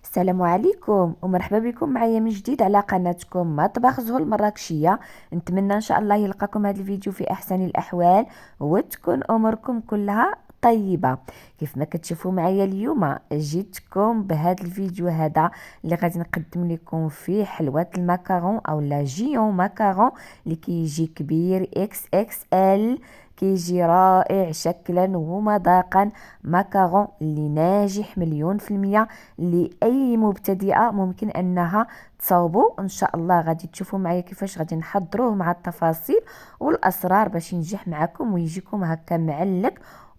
السلام عليكم ومرحبا بكم معايا من جديد على قناتكم مطبخ زهور المراكشية. نتمنى ان شاء الله يلقاكم هذا الفيديو في احسن الاحوال وتكون اموركم كلها طيبة. كيف ما كتشوفوا معايا اليوم جيتكم بهذا الفيديو هذا اللي غادي نقدم لكم فيه حلوة الماكارون او لا جيون ماكارون اللي كيجي كبير اكس اكس ال، كيجي رائع شكلا ومذاقا. ماكارون اللي ناجح مليون في المية، لأي مبتدئة ممكن أنها تصاوبوا. إن شاء الله غادي تشوفوا معايا كيفاش غادي نحضروه مع التفاصيل والأسرار باش ينجح معكم ويجيكم هكا معلق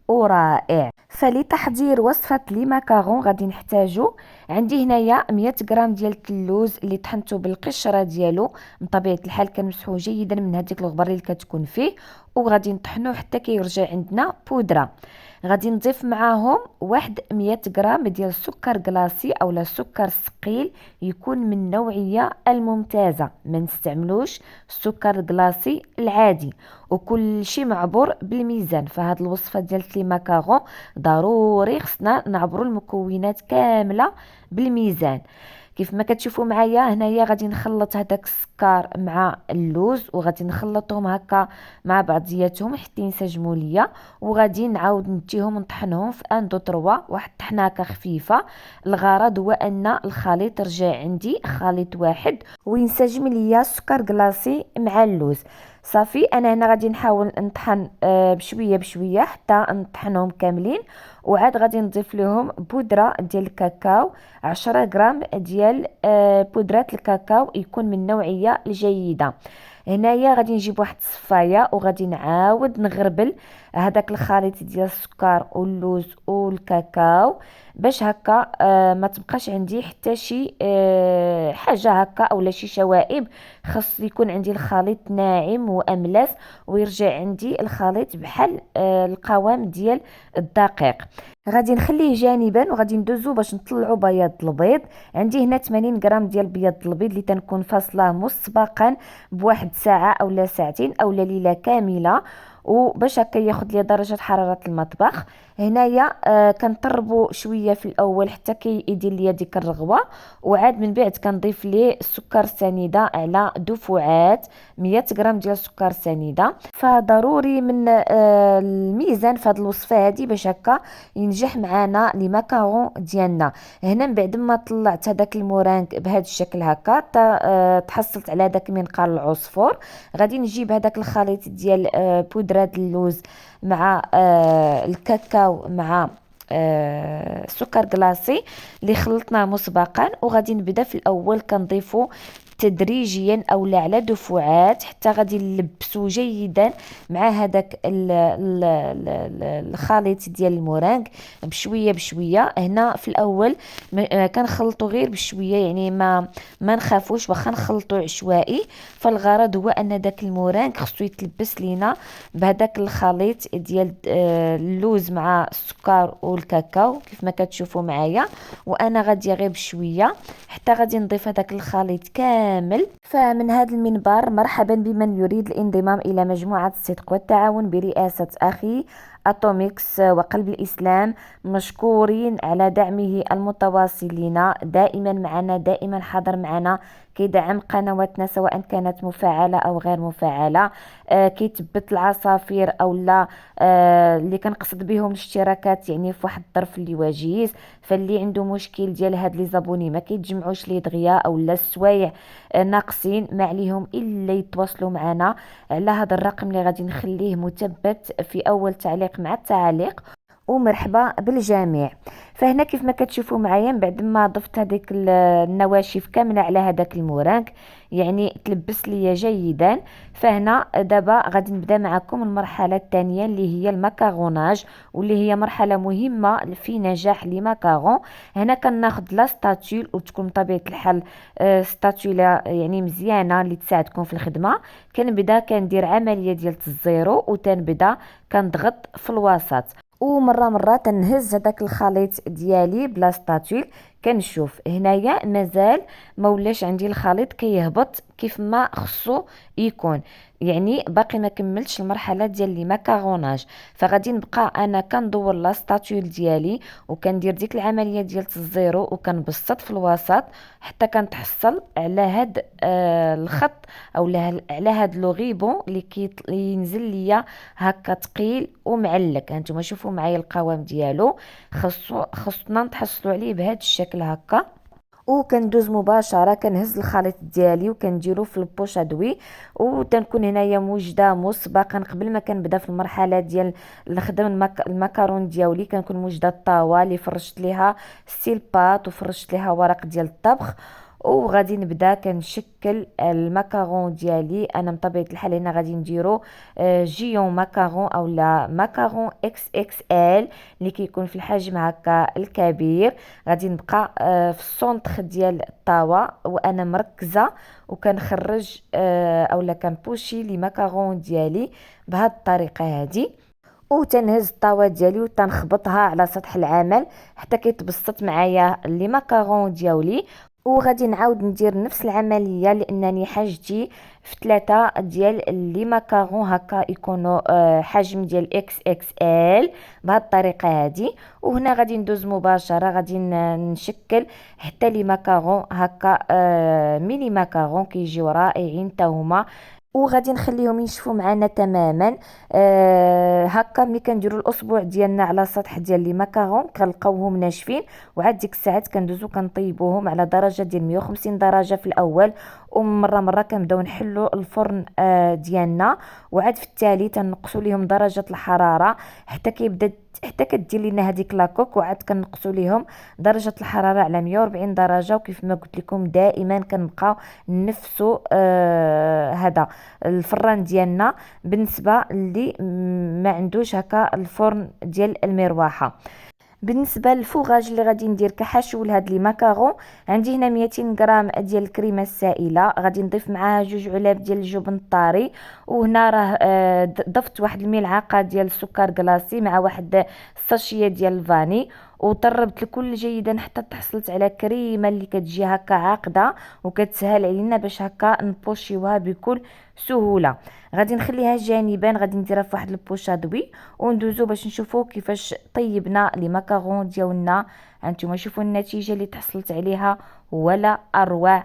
ورائع. فلتحضير وصفة لي ماكارون غادي نحتاجو، عندي هنايا 100 غرام ديال اللوز اللي طحنته بالقشره ديالو. بطبيعه الحال كنمسحوه جيدا من هذيك الغبر اللي كتكون فيه، وغادي نطحنوه حتى كيرجع عندنا بودره. غادي نضيف معاهم واحد 100 غرام ديال السكر كلاصي اولا سكر ثقيل، يكون من النوعيه الممتازه، ما نستعملوش السكر كلاصي العادي. وكل شيء معبور بالميزان. فهاد الوصفه ديال لي ماكارون ضروري خصنا نعبروا المكونات كامله بالميزان. كيف ما كتشوفوا معايا هنايا غادي نخلط هذاك السكر مع اللوز وغادي نخلطهم هكا مع بعضياتهم حتى ينسجموا ليا، وغادي نعاود نديهم نطحنهم في ان دو تروا واحد الطحناكه خفيفه. الغرض هو ان الخليط يرجع عندي خليط واحد وينسجم ليا السكر كلاصي مع اللوز. صافي انا هنا غادي نحاول نطحن بشويه بشويه حتى نطحنهم كاملين، وعاد غادي نضيف لهم بودره ديال الكاكاو، 10 غرام ديال بودره الكاكاو يكون من النوعيه الجيده. هنايا غادي نجيب واحد الصفايه وغادي نعاود نغربل هذاك الخليط ديال السكر واللوز والكاكاو باش هكا ما تبقاش عندي حتى شي حاجه هكا اولا شي شوائب. خاص يكون عندي الخليط ناعم واملس ويرجع عندي الخليط بحال القوام ديال الدقيق. غادي نخليه جانبا وغادي ندوزو باش نطلعو بياض البيض. عندي هنا 80 غرام ديال بياض البيض اللي تنكون فاصلاه مسبقا بواحد ساعه اولا ساعتين اولا ليله كامله، وباش هكا ياخذ لي درجه حراره المطبخ. هنايا كنطربو شويه في الاول حتى كيدير ليا ديك الرغوه، وعاد من بعد كنضيف ليه السكر سنيده على دفعات، 100 غرام ديال السكر سنيده. فضروري من الميزان في هذه الوصفه هذه باش هكا ينجح معنا لي ماكارون ديالنا. هنا من بعد ما طلعت هذاك المورانك بهذا الشكل هكا تحصلت على داك منقار العصفور، غادي نجيب هذاك الخليط ديال بودره اللوز مع الكاكاو مع سكر كلاصي اللي خلطناه مسبقا، وغادي نبدا في الاول كنضيفو تدريجيا اولا على دفعات حتى غادي نلبسو جيدا مع هذاك الخليط ديال المورانك بشويه بشويه. هنا في الاول كنخلطو غير بشويه، يعني ما نخافوش واخا نخلطو عشوائي. فالغرض هو ان داك المورانك خصو يتلبس لينا بهذاك الخليط ديال اللوز مع السكر والكاكاو كيف ما كتشوفوا معايا. وانا غاديه غير بشويه حتى غادي نضيف هذاك الخليط كامل. فمن هذا المنبر مرحبا بمن يريد الانضمام الى مجموعه الصدق والتعاون برئاسه اخي اتوميكس وقلب الاسلام. مشكورين على دعمه المتواصل لنا، دائما معنا دائما حاضر معنا، كيدعم قنواتنا سواء كانت مفعله او غير مفعله. كيثبت العصافير او لا اللي كنقصد بهم الاشتراكات يعني في واحد الظرف اللي وجيز. فاللي عنده مشكل ديال هاد لي زابوني ما كيتجمعوش ليه دغيا اولا السوايع ناقصين، ما عليهم الا يتواصلوا معنا على هذا الرقم اللي غادي نخليه مثبت في اول تعليق مع التعليق. ومرحبا بالجميع. فهنا كيف ما كتشوفوا معايا من بعد ما ضفت هذيك النواشف كامله على هذاك المورانك يعني تلبس ليا جيدا. فهنا دابا غادي نبدا معكم المرحله الثانيه اللي هي المكاروناج، واللي هي مرحله مهمه في نجاح لي ماكارون. هنا كناخذ لا ستاتول وتكون بطبيعه الحال ستاتولا يعني مزيانه اللي تساعدكم في الخدمه. كنبدا كندير عمليه ديال الزيرو وتنبدا كنضغط في الوسط، ومره تنهز هذاك الخليط ديالي بلا سطاتول. كنشوف هنايا مازال ما ولاش عندي الخليط كيهبط كيف ما خصو يكون. يعني باقي ما كملتش المرحله ديال لي ماكاروناج. فغادي نبقى انا كندور لا ستاتيول ديالي وكندير ديك العمليه ديال الزيرو وكنبسط في الوسط حتى كنتحصل على هاد الخط او على هاد لو غيبون اللي ينزل ليا هكا ثقيل ومعلق. هانتوما شوفوا معايا القوام ديالو، خصنا نتحصلوا عليه بهذا الشكل هكا. وكندوز مباشره كنهز الخليط ديالي وكنديرو في البوش ادوي، وتنكون هنايا موجده مسبقا قبل ما كنبدا في المرحله ديال نخدم المكرون ديالي. كنكون موجده الطاوه اللي فرشت ليها ستيل بات وفرشت ليها ورق ديال الطبخ، وغادي نبدا كنشكل المكرون ديالي. انا بطبيعه الحال هنا غادي نديرو جيون مكرون او لا مكرون اكس اكس ال اللي كيكون في الحجم هكا الكبير. غادي نبقى في السونتر ديال الطاوه وانا مركزه وكنخرج اولا كنبوشي لي مكرون ديالي بهذه الطريقه هذه، وتنهز الطاوه ديالي وتنخبطها على سطح العمل حتى كيتبسط معايا لي مكرون ديالي. وغادي نعاود ندير نفس العمليه لانني حاجتي في 3 ديال لي ماكارون هكا يكونوا حجم ديال اكس اكس ال بهذه الطريقه هذه. وهنا غادي ندوز مباشره غادي نشكل حتى لي ماكارون هكا ميني ماكارون كيجيو رائعين حتى هما، وغادي نخليهم ينشفوا معنا تماما. هكا ملي كنديروا الاصبع ديالنا على سطح ديال لي ماكارون كنلقاوهم ناشفين، وعاد ديك الساعات كندوزو كنطيبوهم على درجه ديال 150 درجه في الاول، ومره مره كنبداو نحلوا الفرن ديالنا، وعاد في التالي تنقصوا ليهم درجه الحراره حتى كدير لنا هذيك لاكوك، وعاد كنقصوا ليهم درجه الحراره على 140 درجه. وكيف ما قلت لكم دائما كنبقاو نفسوا هذا الفران ديالنا بالنسبه اللي ما عندوش هكا الفرن ديال المروحه. بالنسبه للفوغاج اللي غادي ندير كحشو لهاد لي ماكارون، عندي هنا 200 غرام ديال الكريمه السائله، غادي نضيف معاها 2 علاب ديال الجبن الطري، وهنا راه ضفت واحد الملعقه ديال السكر كلاصي مع واحد الساشيه ديال الفاني، وطربت الكل جيدا حتى تحصلت على كريمه اللي كتجي هكا عاقده وكتسهل علينا باش هكا نبوشيوها بكل سهوله. غادي نخليها جانبا، غادي نديرها في واحد البوشادوي وندوزو باش نشوفو كيفاش طيبنا لي ماكارون ديالنا. هانتوما شوفوا النتيجه اللي تحصلت عليها ولا اروع.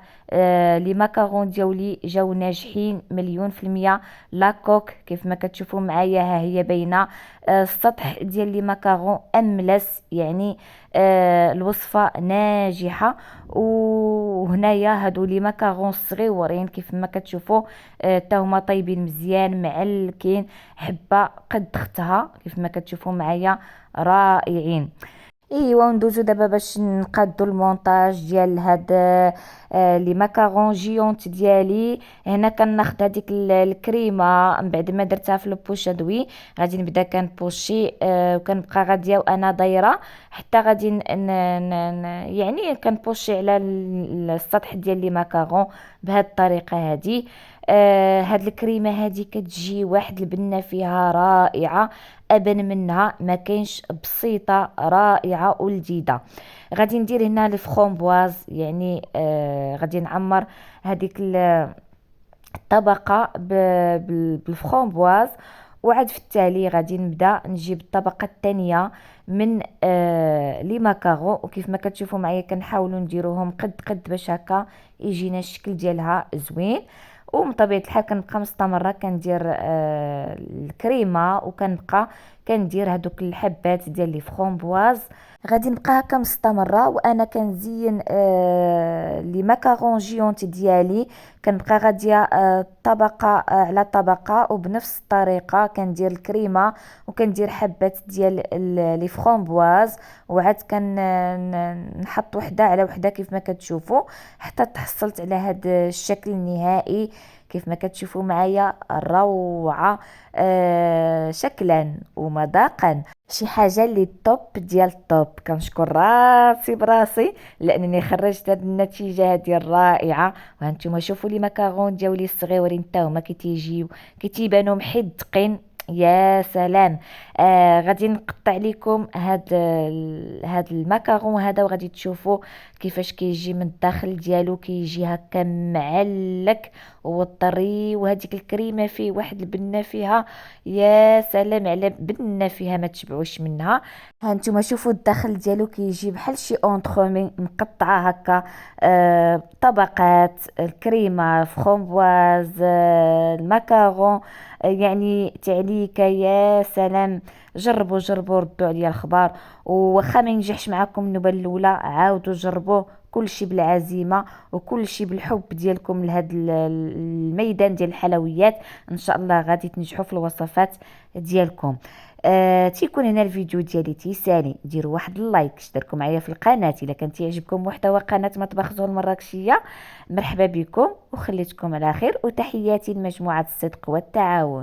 لي ماكارون ديالي جاو ناجحين مليون في المية. لاكوك كيف ما كتشوفوا معايا ها هي باينه، السطح ديال لي ماكارون املس، يعني الوصفه ناجحه. وهنايا هادو لي ماكارون صغيورين كيف ما كتشوفوا تا هما طيبين مزيان معلكين، حبه قد اختها كيف ما كتشوفوا معايا رائعين. ايوا ندوزو دابا باش نقادو المونتاج ديال هاد لي ماكارون جيونت ديالي. هنا كناخد هذيك الكريمه من بعد ما درتها في البوشادوي، غادي نبدا كنبوشي وكنبقى غاديه وانا دايره حتى غادي يعني كنبوشي على السطح ديال لي ماكارون بهاد الطريقه هذه. هاد الكريمه هذه كتجي واحد البنه فيها رائعه، ابن منها ما كاينش، بسيطه رائعه ولذيذه. غادي ندير هنا الفخومبواز، يعني غادي نعمر هذيك الطبقه بالفخومبواز، وعاد في التالي غادي نبدا نجيب الطبقه الثانيه من لي ماكارون. وكيف ما كتشوفوا معايا كنحاولوا نديروهم قد باش هكا يجينا الشكل ديالها زوين. ومن طبيعه الحال كنبقى مستمره كندير الكريمه وكنبقى كندير هادوك الحبات ديال لي فخومبواز. غادي نبقى هكا مستمره وانا كنزين لي ماكارون جيونت ديالي. كنبقى غاديه طبقه على طبقه، وبنفس الطريقه كندير الكريمه وكندير حبات ديال لي فخومبواز، وعاد نحط وحده على وحده كيف ما كتشوفوا حتى تحصلت على هذا الشكل النهائي. كيف ما كتشوفوا معايا روعه شكلا ومذاقا، شي حاجه اللي توب ديال التوب. كنشكر راسي براسي لانني خرجت هذه النتيجه هذه الرائعه. وهانتوما شوفوا لي ماكارون ديالي الصغيورين حتى هما كيتيبانوا محدقين يا سلام. غادي نقطع لكم هاد المكرون هذا، وغادي تشوفوا كيفاش كيجي من الداخل ديالو، كيجي هكا معلك وطري، وهذيك الكريمه فيه واحد البنه فيها. يا سلام على بنه فيها ما تشبعوش منها. هانتوما شوفوا الداخل ديالو كيجي بحال شي اونترومي مقطعه هكا، طبقات الكريمه فخومبواز، المكرون، يعني تعليكه. يا سلام. جربوا جربوا، ردوا عليا الخبر. وخا ما ينجحش معكم النوبه الاولى، عاودوا جربوه. كل شيء بالعزيمه وكل شيء بالحب ديالكم لهذا الميدان ديال الحلويات. ان شاء الله غادي تنجحوا في الوصفات ديالكم. تيكون هنا الفيديو ديالي تيسالي، ديروا واحد اللايك، اشتركوا معايا في القناه الا كان يعجبكم محتوى قناه مطبخ زهور المراكشيه. مرحبا بكم وخليتكم على خير، وتحياتي لمجموعه الصدق والتعاون.